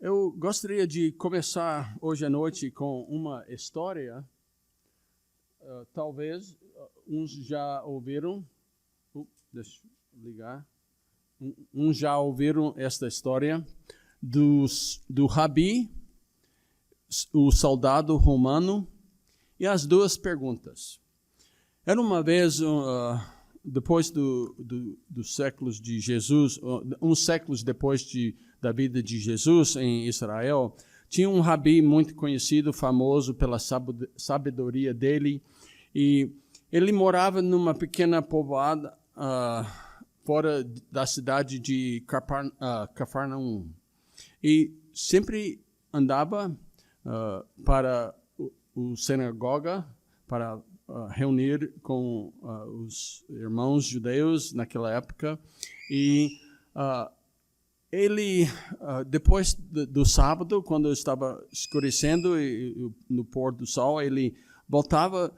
Eu gostaria de começar hoje à noite com uma história. Talvez uns já ouviram. Deixa eu ligar. Uns já ouviram esta história do Rabi, o soldado romano, e as duas perguntas. Era uma vez, depois dos séculos de Jesus, uns séculos depois da vida de Jesus em Israel, tinha um rabi muito conhecido, famoso pela sabedoria dele, e ele morava numa pequena povoada fora da cidade de Cafarnaum. E sempre andava para o sinagoga, para reunir com os irmãos judeus naquela época. E ele, depois do sábado, quando estava escurecendo e no pôr do sol, ele voltava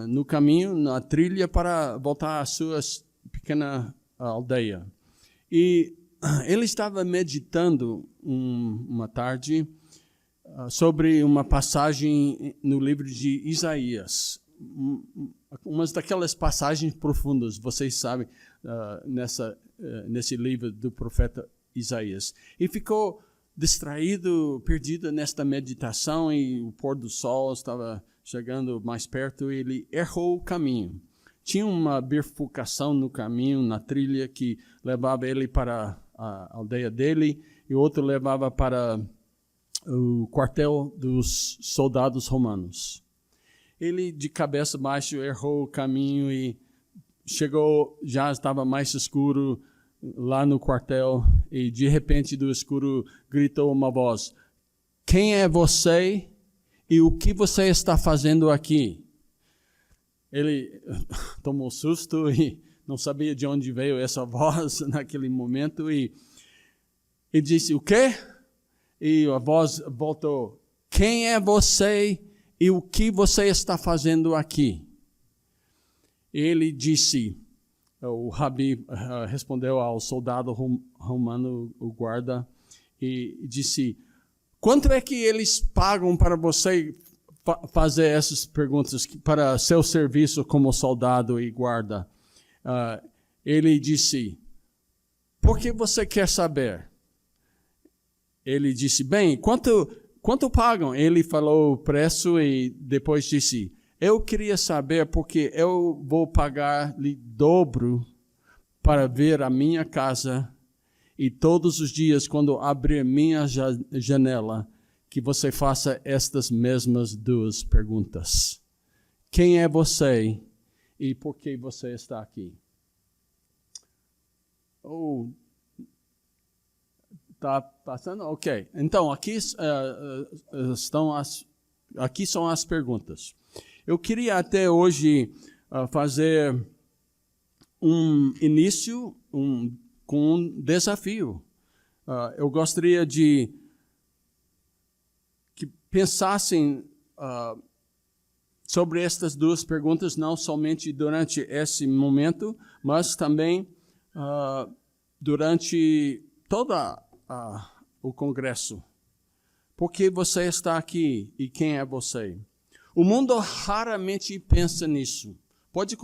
no caminho, na trilha, para voltar à sua pequena aldeia. E ele estava meditando uma tarde sobre uma passagem no livro de Isaías. Umas daquelas passagens profundas, vocês sabem, nesse livro do profeta Isaías. E ficou distraído, perdido nesta meditação, e o pôr do sol estava chegando mais perto, e ele errou o caminho. Tinha uma bifurcação no caminho, na trilha, que levava ele para a aldeia dele, e outro levava para o quartel dos soldados romanos. Ele, de cabeça baixa, errou o caminho e chegou, já estava mais escuro lá no quartel, e de repente do escuro gritou uma voz: "Quem é você e o que você está fazendo aqui?" Ele tomou susto e não sabia de onde veio essa voz naquele momento, e disse: "O quê?" E a voz voltou: "Quem é você e o que você está fazendo aqui?" Ele disse, o rabi respondeu ao soldado romano, o guarda, e disse: "Quanto é que eles pagam para você fazer essas perguntas, para seu serviço como soldado e guarda?" Ele disse: "Por que você quer saber?" Ele disse: "Bem, quanto pagam?" Ele falou o preço e depois disse: "Eu queria saber porque eu vou pagar-lhe dobro para ver a minha casa, e todos os dias, quando abrir minha janela, que você faça estas mesmas duas perguntas. Quem é você e por que você está aqui?" Está passando? Ok. Então, aqui são as perguntas. Eu queria até hoje fazer um início com um desafio. Eu gostaria de que pensassem sobre estas duas perguntas, não somente durante esse momento, mas também durante toda o congresso. Por que você está aqui e quem é você? O mundo raramente pensa nisso. Pode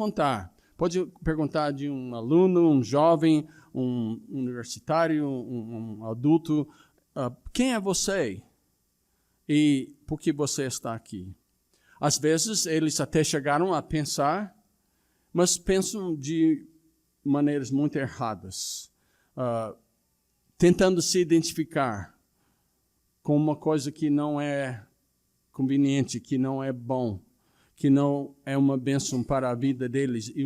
perguntar de um aluno, um jovem, um universitário, um adulto: quem é você e por que você está aqui? Às vezes eles até chegaram a pensar, mas pensam de maneiras muito erradas, tentando se identificar com uma coisa que não é conveniente, que não é bom, que não é uma bênção para a vida deles e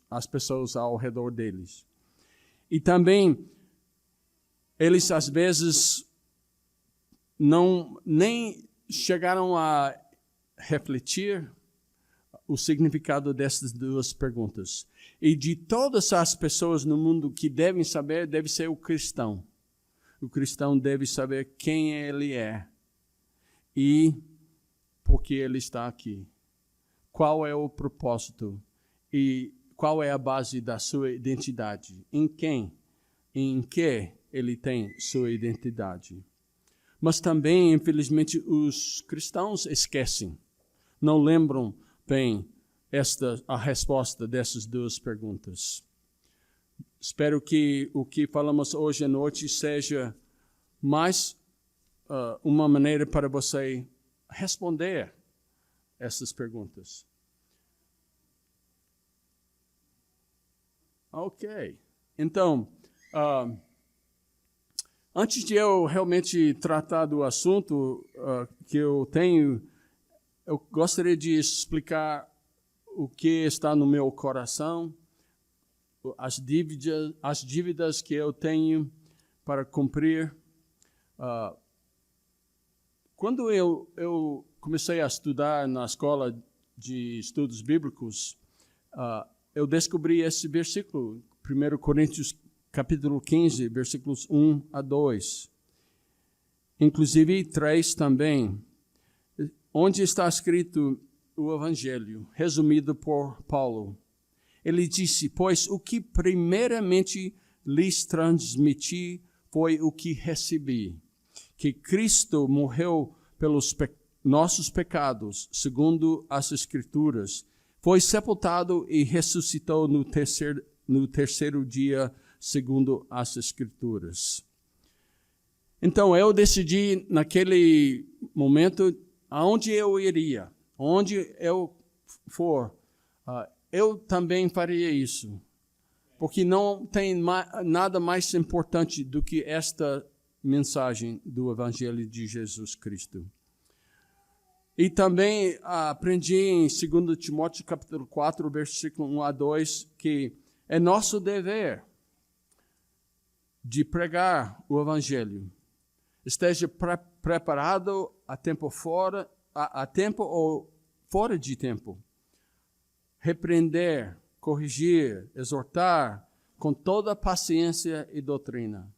as pessoas ao redor deles. E também, eles às vezes nem chegaram a refletir o significado dessas duas perguntas. E de todas as pessoas no mundo que devem saber, deve ser o cristão. O cristão deve saber quem ele é e por que ele está aqui. Qual é o propósito e qual é a base da sua identidade? Em que ele tem sua identidade? Mas também, infelizmente, os cristãos esquecem. Não lembram bem a resposta dessas duas perguntas. Espero que o que falamos hoje à noite seja mais uma maneira para você responder essas perguntas. Ok. Então, antes de eu realmente tratar do assunto que eu tenho, eu gostaria de explicar o que está no meu coração, as dívidas que eu tenho para cumprir. Quando eu comecei a estudar na escola de estudos bíblicos, eu descobri esse versículo, 1 Coríntios capítulo 15, versículos 1 a 2. Inclusive 3 também, onde está escrito o Evangelho, resumido por Paulo. Ele disse, pois o que primeiramente lhes transmiti foi o que recebi, que Cristo morreu pelos nossos pecados, segundo as Escrituras, foi sepultado e ressuscitou no terceiro dia, segundo as Escrituras. Então eu decidi naquele momento aonde eu iria, onde eu for, eu também faria isso, porque não tem nada mais importante do que esta mensagem do Evangelho de Jesus Cristo. E também aprendi em 2 Timóteo capítulo 4, versículo 1 a 2, que é nosso dever de pregar o Evangelho. Esteja preparado a tempo ou fora de tempo. Repreender, corrigir, exortar com toda paciência e doutrina.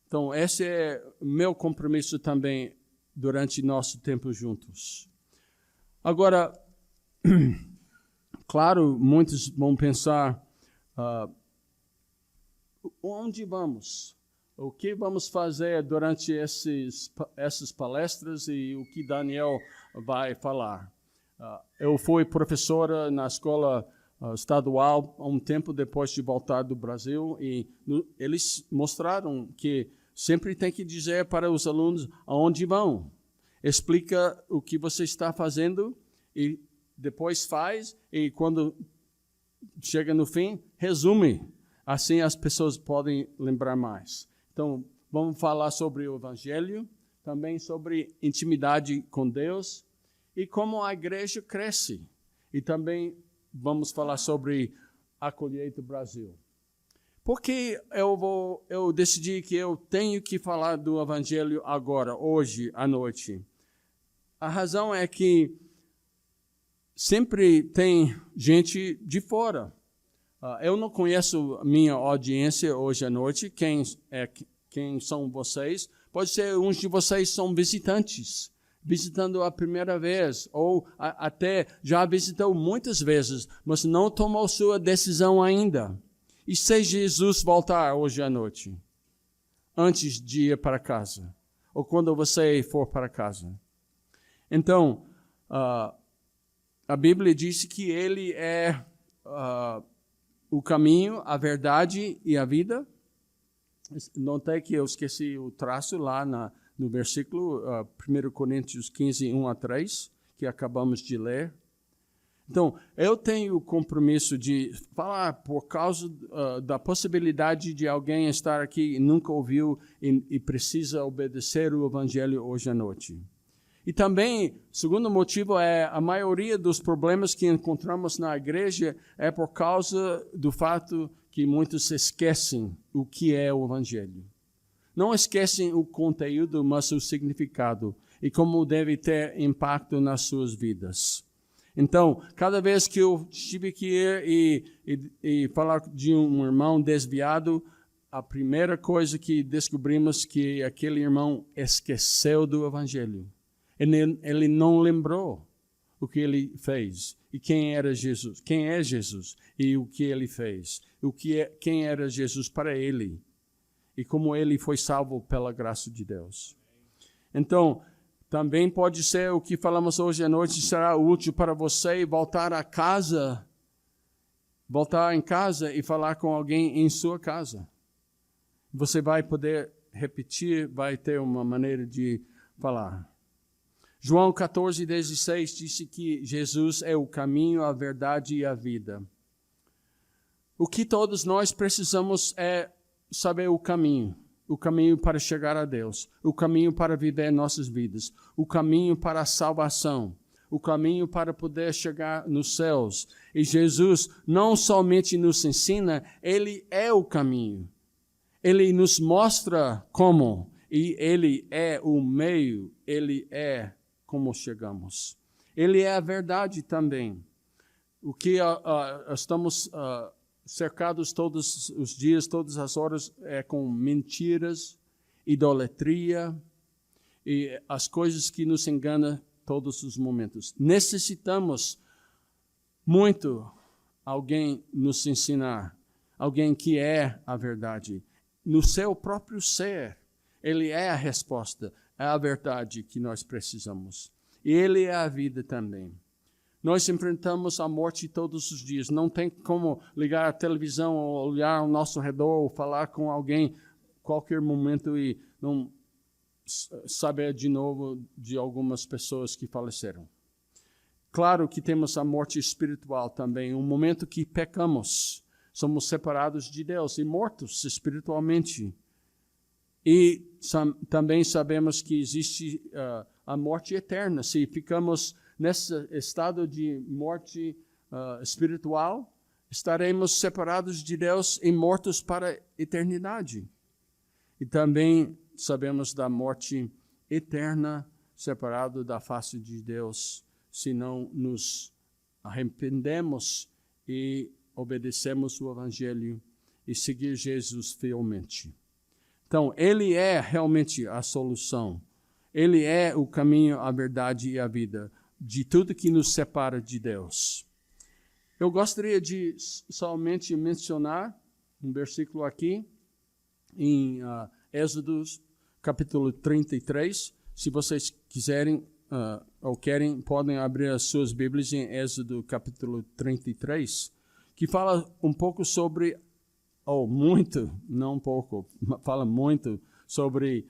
Então, esse é meu compromisso também durante nosso tempo juntos. Agora, claro, muitos vão pensar, onde vamos? O que vamos fazer durante essas palestras e o que Daniel vai falar? Eu fui professora na escola estadual há um tempo depois de voltar do Brasil e eles mostraram que sempre tem que dizer para os alunos aonde vão. Explica o que você está fazendo e depois faz e quando chega no fim, resume. Assim as pessoas podem lembrar mais. Então, vamos falar sobre o Evangelho, também sobre intimidade com Deus e como a igreja cresce. E também vamos falar sobre a colheita do Brasil. Por que eu decidi que eu tenho que falar do Evangelho agora, hoje à noite? A razão é que sempre tem gente de fora. Eu não conheço a minha audiência hoje à noite, quem são vocês. Pode ser uns de vocês são visitantes, visitando a primeira vez, ou até já visitou muitas vezes, mas não tomou sua decisão ainda. E se Jesus voltar hoje à noite, antes de ir para casa, ou quando você for para casa. Então, a Bíblia diz que Ele é o caminho, a verdade e a vida. Notei que eu esqueci o traço lá no versículo 1 Coríntios 15, 1 a 3, que acabamos de ler. Então, eu tenho o compromisso de falar por causa da possibilidade de alguém estar aqui e nunca ouviu e precisa obedecer o Evangelho hoje à noite. E também, segundo motivo, a maioria dos problemas que encontramos na igreja é por causa do fato que muitos esquecem o que é o Evangelho. Não esquecem o conteúdo, mas o significado e como deve ter impacto nas suas vidas. Então, cada vez que eu tive que ir e falar de um irmão desviado, a primeira coisa que descobrimos que aquele irmão esqueceu do Evangelho. Ele não lembrou o que ele fez e quem era Jesus. Quem é Jesus e o que ele fez. Quem era Jesus para ele e como ele foi salvo pela graça de Deus. Então, também pode ser o que falamos hoje à noite, será útil para você voltar em casa e falar com alguém em sua casa. Você vai poder repetir, vai ter uma maneira de falar. João 14:16 disse que Jesus é o caminho, a verdade e a vida. O que todos nós precisamos é saber o caminho para chegar a Deus, o caminho para viver nossas vidas, o caminho para a salvação, o caminho para poder chegar nos céus. E Jesus não somente nos ensina, Ele é o caminho. Ele nos mostra como, e Ele é o meio, Ele é como chegamos. Ele é a verdade também. O que estamos cercados todos os dias, todas as horas, é com mentiras, idolatria e as coisas que nos enganam todos os momentos. Necessitamos muito alguém nos ensinar, alguém que é a verdade. No seu próprio ser, Ele é a resposta, é a verdade que nós precisamos. E Ele é a vida também. Nós enfrentamos a morte todos os dias. Não tem como ligar a televisão ou olhar ao nosso redor ou falar com alguém qualquer momento e não saber de novo de algumas pessoas que faleceram. Claro que temos a morte espiritual também, um momento que pecamos. Somos separados de Deus e mortos espiritualmente. E também sabemos que existe a morte eterna. Se ficamos nesse estado de morte espiritual, estaremos separados de Deus e mortos para a eternidade. E também sabemos da morte eterna, separado da face de Deus, se não nos arrependemos e obedecemos o Evangelho e seguir Jesus fielmente. Então, Ele é realmente a solução. Ele é o caminho, a verdade e a vida de tudo que nos separa de Deus. Eu gostaria de somente mencionar um versículo aqui, em Êxodo, capítulo 33. Se vocês quiserem ou querem, podem abrir as suas Bíblias em Êxodo, capítulo 33, que fala um pouco sobre, muito, não um pouco, fala muito sobre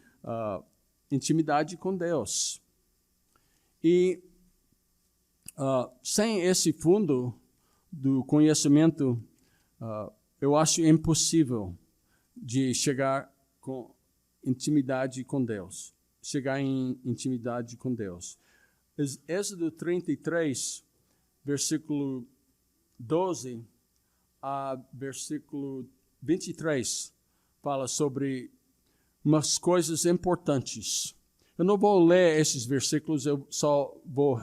intimidade com Deus. E sem esse fundo do conhecimento, eu acho impossível de chegar com intimidade com Deus. Chegar em intimidade com Deus. Êxodo 33, versículo 12 a versículo 23, fala sobre umas coisas importantes. Eu não vou ler esses versículos, eu só vou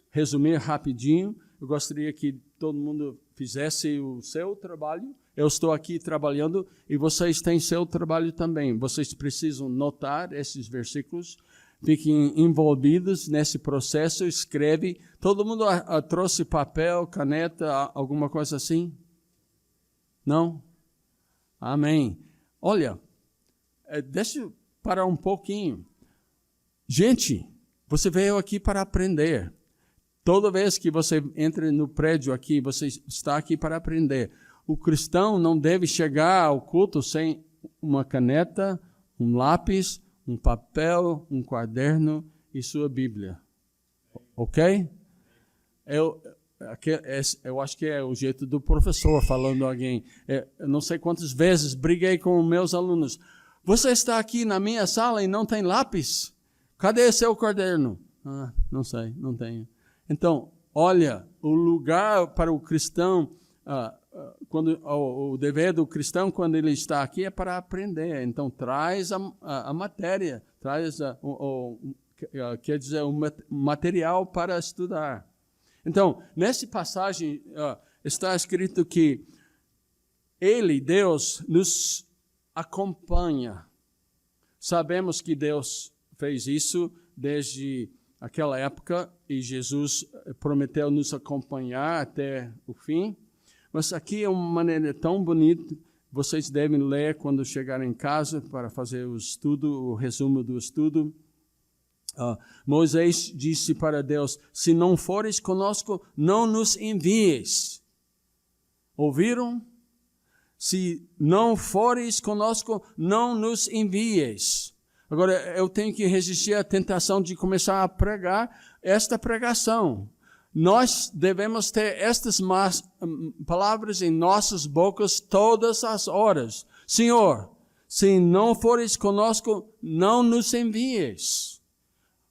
resumir rapidinho. Eu gostaria que todo mundo fizesse o seu trabalho. Eu estou aqui trabalhando e vocês têm seu trabalho também. Vocês precisam notar esses versículos. Fiquem envolvidos nesse processo. Escreve. Todo mundo trouxe papel, caneta, alguma coisa assim? Não? Amém. Olha, deixa eu parar um pouquinho. Gente, você veio aqui para aprender. Toda vez que você entra no prédio aqui, você está aqui para aprender. O cristão não deve chegar ao culto sem uma caneta, um lápis, um papel, um caderno e sua Bíblia. Ok? Eu acho que é o jeito do professor falando a alguém. Eu não sei quantas vezes briguei com meus alunos. Você está aqui na minha sala e não tem lápis? Cadê seu caderno? Não sei, não tenho. Então, olha, o lugar para o cristão, o dever do cristão quando ele está aqui é para aprender. Então, traz a matéria, traz quer dizer, o material para estudar. Então, nessa passagem está escrito que Ele, Deus, nos acompanha. Sabemos que Deus fez isso desde aquela época e Jesus prometeu nos acompanhar até o fim. Mas aqui é uma maneira tão bonita vocês devem ler quando chegarem em casa para fazer o estudo, o resumo do estudo. Moisés disse para Deus: se não fores conosco, não nos envies. Ouviram? Se não fores conosco, não nos envies. Agora, eu tenho que resistir à tentação de começar a pregar esta pregação. Nós devemos ter estas palavras em nossas bocas todas as horas. Senhor, se não fores conosco, não nos envies.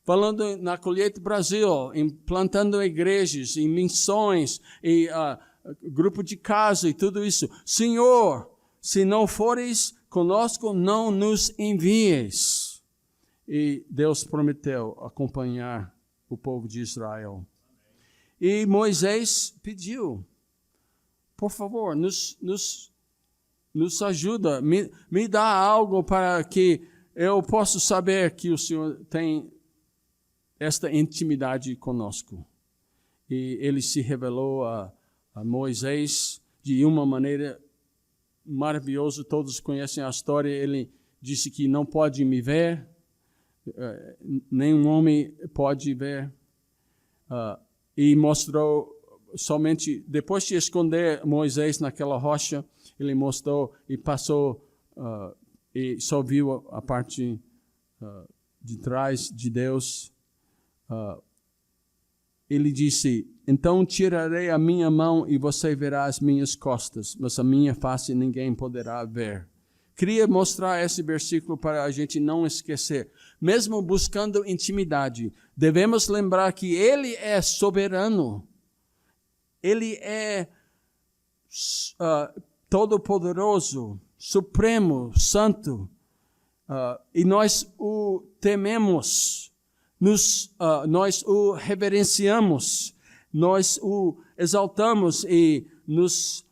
Falando na Colheita Brasil, implantando igrejas, em missões, e grupo de casa e tudo isso. Senhor, se não fores conosco, não nos envies. E Deus prometeu acompanhar o povo de Israel. E Moisés pediu, por favor, nos ajuda, me dá algo para que eu possa saber que o Senhor tem esta intimidade conosco. E ele se revelou a Moisés de uma maneira maravilhosa. Todos conhecem a história. Ele disse que não pode me ver, nenhum homem pode ver. E mostrou somente, depois de esconder Moisés naquela rocha, ele mostrou e passou, e só viu a parte de trás de Deus. Ele disse: então tirarei a minha mão e você verá as minhas costas, mas a minha face ninguém poderá ver. Queria mostrar esse versículo para a gente não esquecer. Mesmo buscando intimidade, devemos lembrar que Ele é soberano. Ele é todo-poderoso, supremo, santo. E nós o tememos, nós o reverenciamos, nós o exaltamos e nos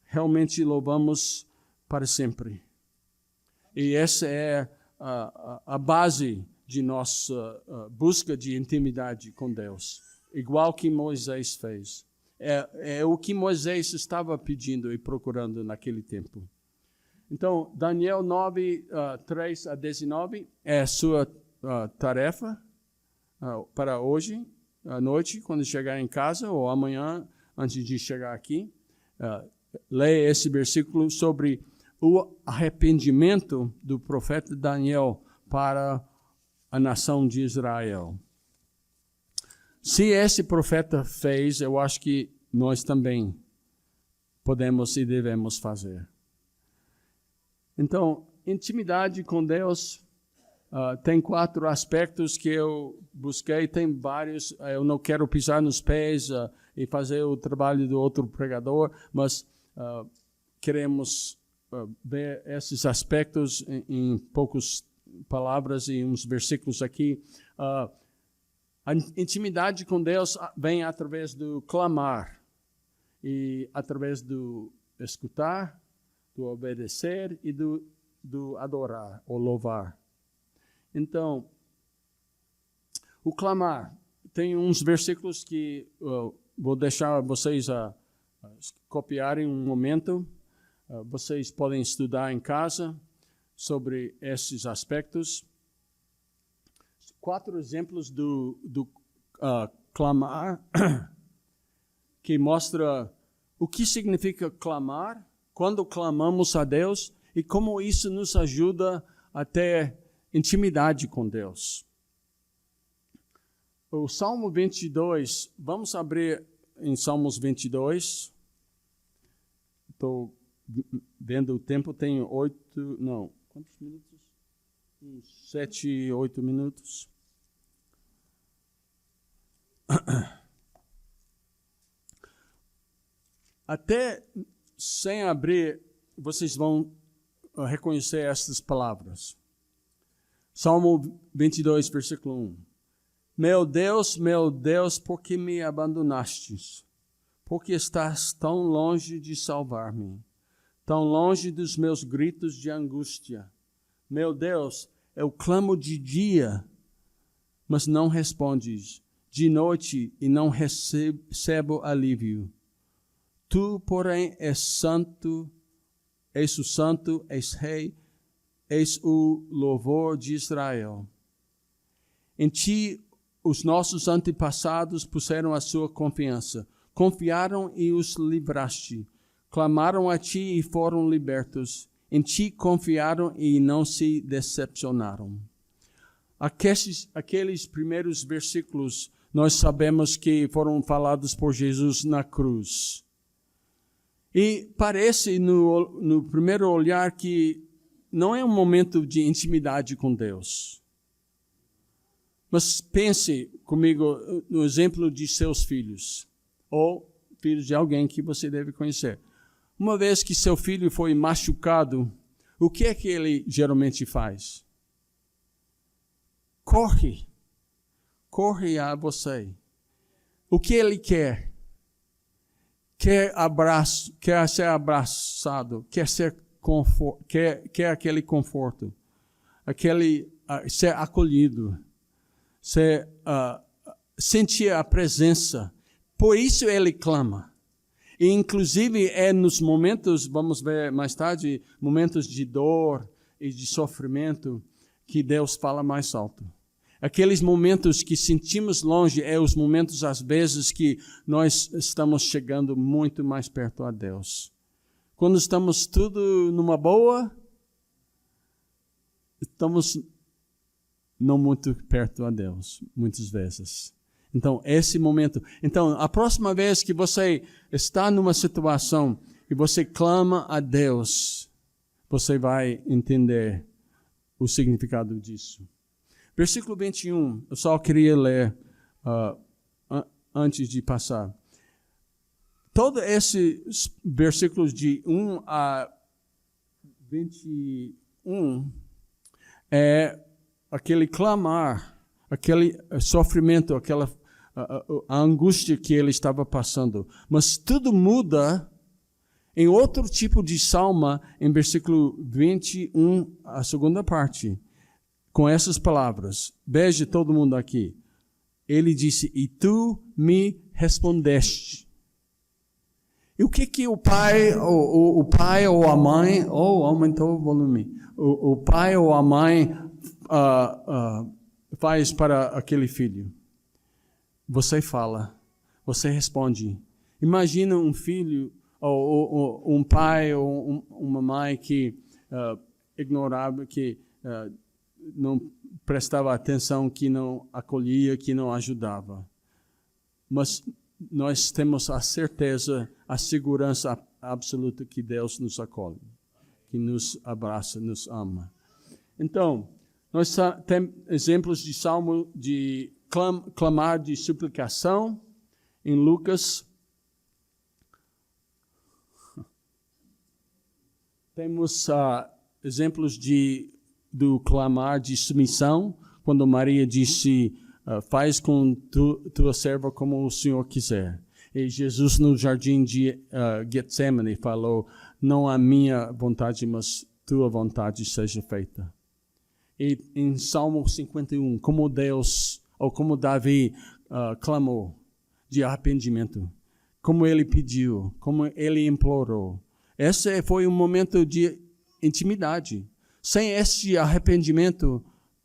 realmente louvamos para sempre. E essa é a base de nossa busca de intimidade com Deus. Igual que Moisés fez. É o que Moisés estava pedindo e procurando naquele tempo. Então, Daniel 9, 3 a 19 é a sua tarefa para hoje, à noite, quando chegar em casa, ou amanhã, antes de chegar aqui. Leia esse versículo sobre o arrependimento do profeta Daniel para a nação de Israel. Se esse profeta fez, eu acho que nós também podemos e devemos fazer. Então, intimidade com Deus tem 4 aspectos que eu busquei, tem vários. Eu não quero pisar nos pés e fazer o trabalho do outro pregador, mas queremos ver esses aspectos em poucas palavras e uns versículos aqui. A intimidade com Deus vem através do clamar e através do escutar, do obedecer e do adorar ou louvar. Então, o clamar, tem uns versículos que vou deixar vocês copiarem um momento. Vocês podem estudar em casa sobre esses aspectos. 4 exemplos do clamar que mostra o que significa clamar, quando clamamos a Deus e como isso nos ajuda a ter intimidade com Deus. O Salmo 22, vamos abrir em Salmos 22. Estou vendo o tempo, tem 8, não, quantos minutos? 7, 8 minutos. Até sem abrir, vocês vão reconhecer estas palavras. Salmo 22, versículo 1. Meu Deus, por que me abandonastes? Porque estás tão longe de salvar-me, tão longe dos meus gritos de angústia. Meu Deus, eu clamo de dia, mas não respondes, de noite e não recebo alívio. Tu, porém, és santo, és o santo, és rei, és o louvor de Israel. Em ti os nossos antepassados puseram a sua confiança. Confiaram e os livraste. Clamaram a ti e foram libertos. Em ti confiaram e não se decepcionaram. Aqueles primeiros versículos, nós sabemos que foram falados por Jesus na cruz. E parece no primeiro olhar que não é um momento de intimidade com Deus. Mas pense comigo no exemplo de seus filhos, ou filhos de alguém que você deve conhecer. Uma vez que seu filho foi machucado, o que é que ele geralmente faz? Corre a você. O que ele quer? Quer abraço, quer ser abraçado, quer aquele conforto, ser acolhido, sentir a presença. Por isso ele clama. E inclusive é nos momentos, vamos ver mais tarde, momentos de dor e de sofrimento, que Deus fala mais alto. Aqueles momentos que sentimos longe é os momentos, às vezes, que nós estamos chegando muito mais perto a Deus. Quando estamos tudo numa boa, estamos não muito perto a Deus, muitas vezes. Então, esse momento. Então, a próxima vez que você está numa situação e você clama a Deus, você vai entender o significado disso. Versículo 21, eu só queria ler antes de passar. Todos esses versículos de 1 a 21 é aquele clamar, aquele sofrimento, aquela a angústia que ele estava passando. Mas tudo muda em outro tipo de salmo, em versículo 21, a segunda parte. Com essas palavras, veja todo mundo aqui. Ele disse, e tu me respondeste. E o que o pai, o pai ou a mãe, aumentou o volume, o pai ou a mãe faz para aquele filho? Você fala, você responde. Imagina um filho, ou um pai ou uma mãe que ignorava, que não prestava atenção, que não acolhia, que não ajudava. Mas nós temos a certeza, a segurança absoluta que Deus nos acolhe, que nos abraça, nos ama. Então, nós temos exemplos de salmo de clamar, de suplicação em Lucas. Temos exemplos do clamar de submissão, quando Maria disse, faz com tua serva como o Senhor quiser. E Jesus no jardim de Getsemane falou, não a minha vontade, mas tua vontade seja feita. E em Salmo 51, como Davi clamou de arrependimento, como ele pediu, como ele implorou. Esse foi um momento de intimidade. Sem esse arrependimento,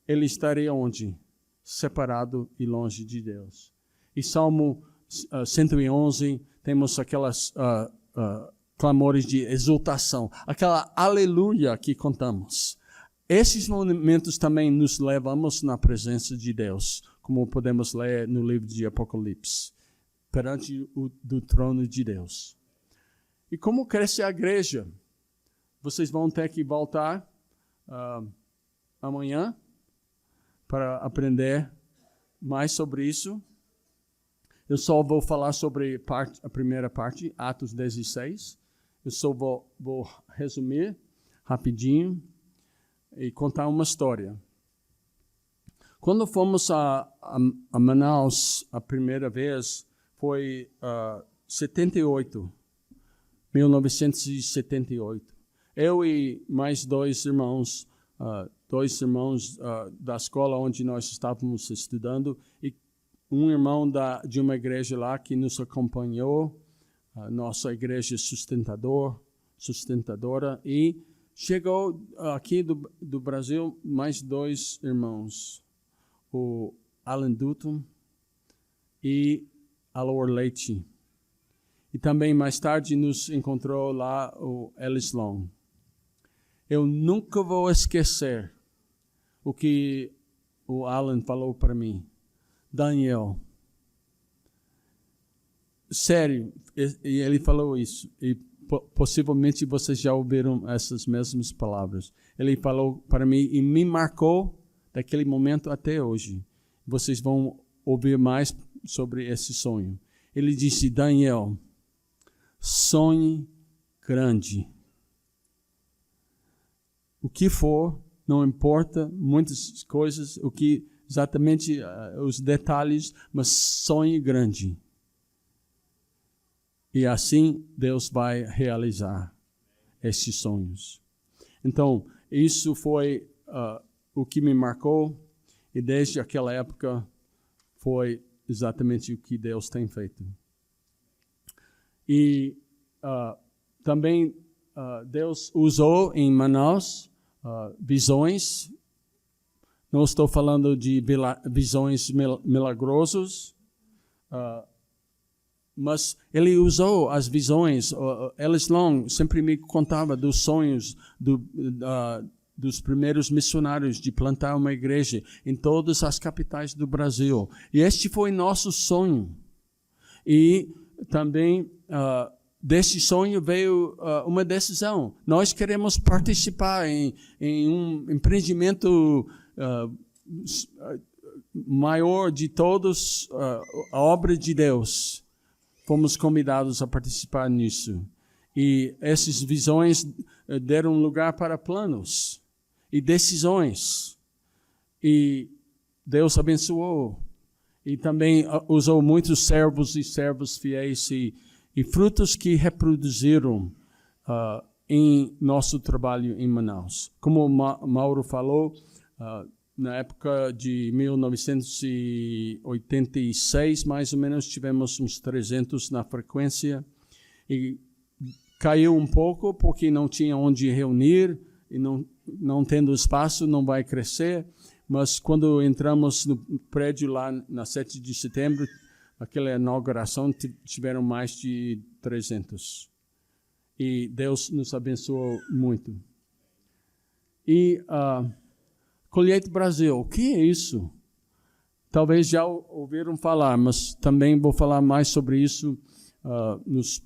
ele estaria onde? Separado e longe de Deus. E Salmo 111, temos aquelas clamores de exultação, aquela aleluia que contamos. Esses momentos também nos levamos na presença de Deus, como podemos ler no livro de Apocalipse, perante do trono de Deus. E como cresce a igreja? Vocês vão ter que voltar amanhã para aprender mais sobre isso. Eu só vou falar sobre a primeira parte, Atos 16. Eu só vou resumir rapidinho e contar uma história. Quando fomos a Manaus a primeira vez, foi 1978. Eu e mais dois irmãos da escola onde nós estávamos estudando, e um irmão de uma igreja lá que nos acompanhou, a nossa igreja sustentadora. E chegou aqui do Brasil mais 2 irmãos, o Alan Dutton e Alor Leite. E também mais tarde nos encontrou lá o Ellis Long. Eu nunca vou esquecer o que o Alan falou para mim. Daniel, sério, e ele falou isso, e possivelmente vocês já ouviram essas mesmas palavras. Ele falou para mim e me marcou daquele momento até hoje. Vocês vão ouvir mais sobre esse sonho. Ele disse, Daniel, sonhe grande. O que for, não importa, muitas coisas, o que exatamente os detalhes, mas sonhe grande. E assim Deus vai realizar esses sonhos. Então, isso foi o que me marcou, e desde aquela época foi exatamente o que Deus tem feito. E também Deus usou em Manaus visões. Não estou falando de visões milagrosas, mas ele usou as visões. Ellis Long sempre me contava dos sonhos dos primeiros missionários de plantar uma igreja em todas as capitais do Brasil. E este foi nosso sonho. E também desse sonho veio uma decisão. Nós queremos participar em um empreendimento maior de todos, a obra de Deus. Fomos convidados a participar nisso. E essas visões deram lugar para planos e decisões. E Deus abençoou. E também usou muitos servos e servas fiéis e frutos que reproduziram em nosso trabalho em Manaus. Como o Mauro falou, na época de 1986, mais ou menos, tivemos uns 300 na frequência. E caiu um pouco porque não tinha onde reunir, e não tendo espaço, não vai crescer. Mas quando entramos no prédio lá na 7 de setembro, aquela inauguração, tiveram mais de 300. E Deus nos abençoou muito. E Colheita Brasil, o que é isso? Talvez já ouviram falar, mas também vou falar mais sobre isso nas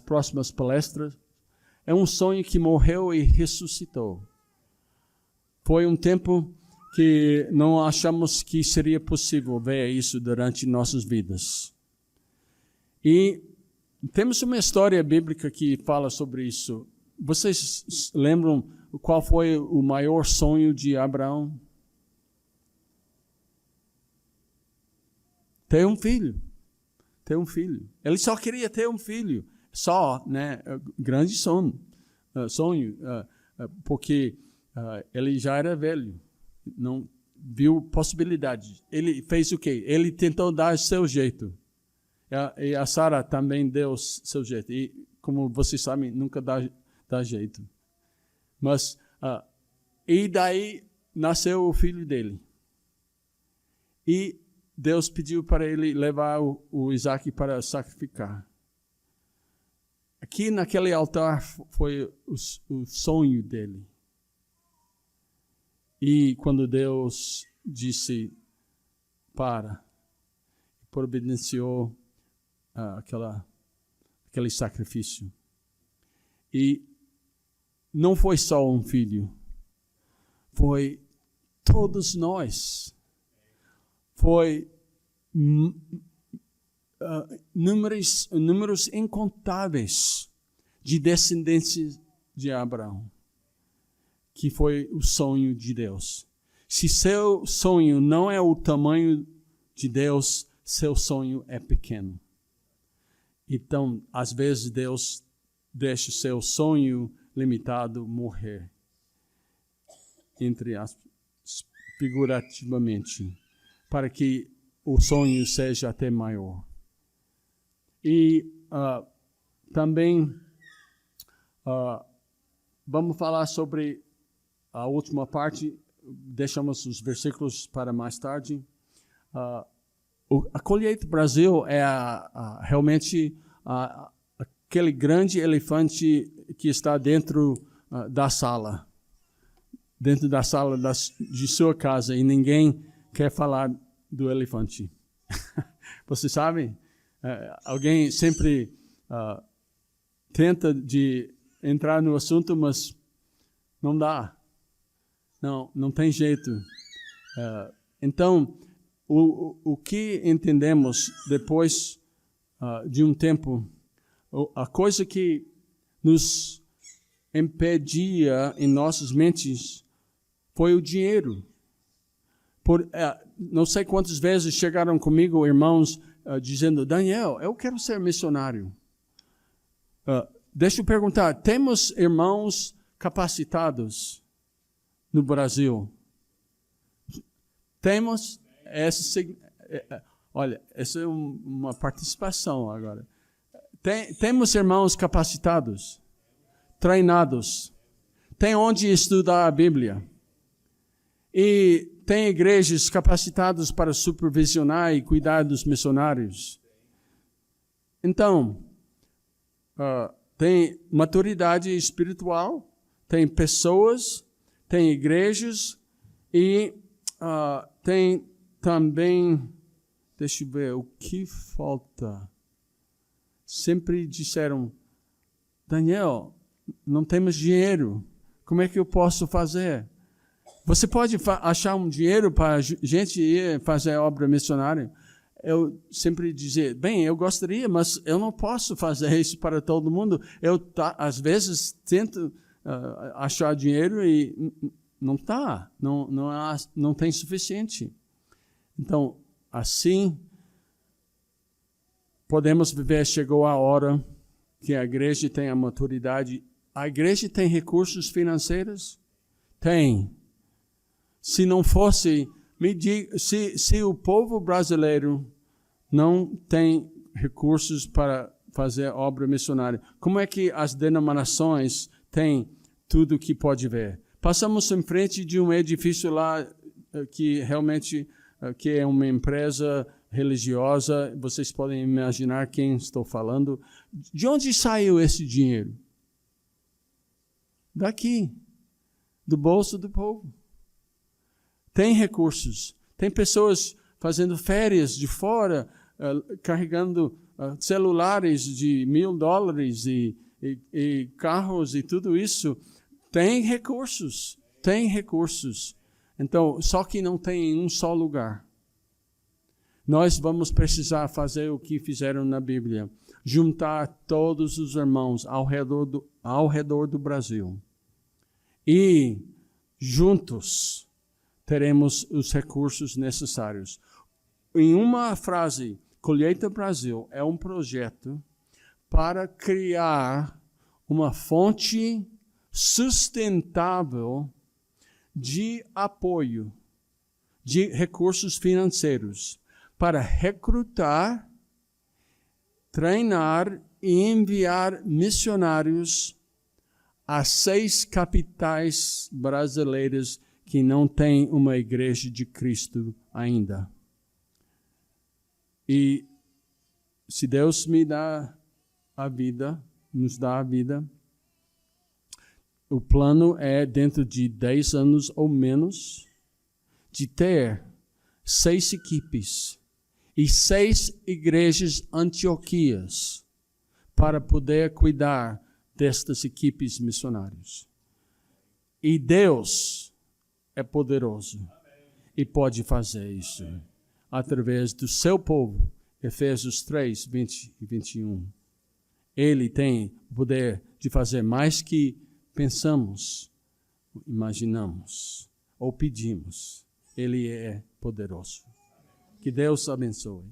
próximas palestras. É um sonho que morreu e ressuscitou. Foi um tempo que não achamos que seria possível ver isso durante nossas vidas. E temos uma história bíblica que fala sobre isso. Vocês lembram qual foi o maior sonho de Abraão? Ter um filho. Ter um filho. Ele só queria ter um filho. Só, né? Grande sonho. Porque ele já era velho. Não viu possibilidade. Ele fez o quê? Ele tentou dar seu jeito. E a Sara também deu seu jeito. E, como vocês sabem, nunca dá jeito. Mas, e daí nasceu o filho dele. E Deus pediu para ele levar o Isaac para sacrificar. Aqui naquele altar foi o sonho dele. E quando Deus disse, providenciou aquele sacrifício. E não foi só um filho, foi todos nós. Foi números incontáveis de descendentes de Abraão, que foi o sonho de Deus. Se seu sonho não é o tamanho de Deus, seu sonho é pequeno. Então, às vezes, Deus deixa seu sonho limitado morrer, entre aspas, figurativamente, para que o sonho seja até maior. E também vamos falar sobre a última parte, deixamos os versículos para mais tarde. A Colheita Brasil é realmente aquele grande elefante que está dentro da sala de sua casa, e ninguém quer falar do elefante. Você sabe? Alguém sempre tenta de entrar no assunto, mas não dá. Não tem jeito. Então, o que entendemos depois de um tempo, a coisa que nos impedia em nossas mentes foi o dinheiro. Não sei quantas vezes chegaram comigo irmãos dizendo: Daniel, eu quero ser missionário. Deixa eu perguntar, temos irmãos capacitados no Brasil? Temos? Olha, essa é uma participação agora. Temos irmãos capacitados, treinados, tem onde estudar a Bíblia. E tem igrejas capacitadas para supervisionar e cuidar dos missionários. Então, tem maturidade espiritual, tem pessoas, tem igrejas e tem também, deixa eu ver, o que falta? Sempre disseram: Daniel, não temos dinheiro, como é que eu posso fazer? Você pode achar um dinheiro para a gente ir fazer obra missionária? Eu sempre dizia: bem, eu gostaria, mas eu não posso fazer isso para todo mundo. Eu, às vezes, tento achar dinheiro e não não tem suficiente. Então, assim, podemos viver. Chegou a hora que a igreja tem a maturidade. A igreja tem recursos financeiros? Tem. Se não fosse, me diga, se o povo brasileiro não tem recursos para fazer obra missionária, como é que as denominações têm tudo que pode ver? Passamos em frente de um edifício lá que realmente que é uma empresa religiosa. Vocês podem imaginar quem estou falando. De onde saiu esse dinheiro? Daqui, do bolso do povo. Tem recursos, tem pessoas fazendo férias de fora, carregando celulares de $1.000 e carros e tudo isso. Tem recursos. Então, só que não tem em um só lugar. Nós vamos precisar fazer o que fizeram na Bíblia: juntar todos os irmãos ao redor do Brasil. E juntos teremos os recursos necessários. Em uma frase, Colheita Brasil é um projeto para criar uma fonte sustentável de apoio, de recursos financeiros, para recrutar, treinar e enviar missionários a 6 capitais brasileiras que não têm uma igreja de Cristo ainda. E se Deus me dá a vida, nos dá a vida, o plano é, dentro de 10 anos ou menos, de ter 6 equipes e 6 igrejas Antioquias para poder cuidar destas equipes missionárias. E Deus é poderoso e pode fazer isso através do seu povo. Efésios 3, 20 e 21. Ele tem o poder de fazer mais que pensamos, imaginamos ou pedimos. Ele é poderoso. Que Deus abençoe.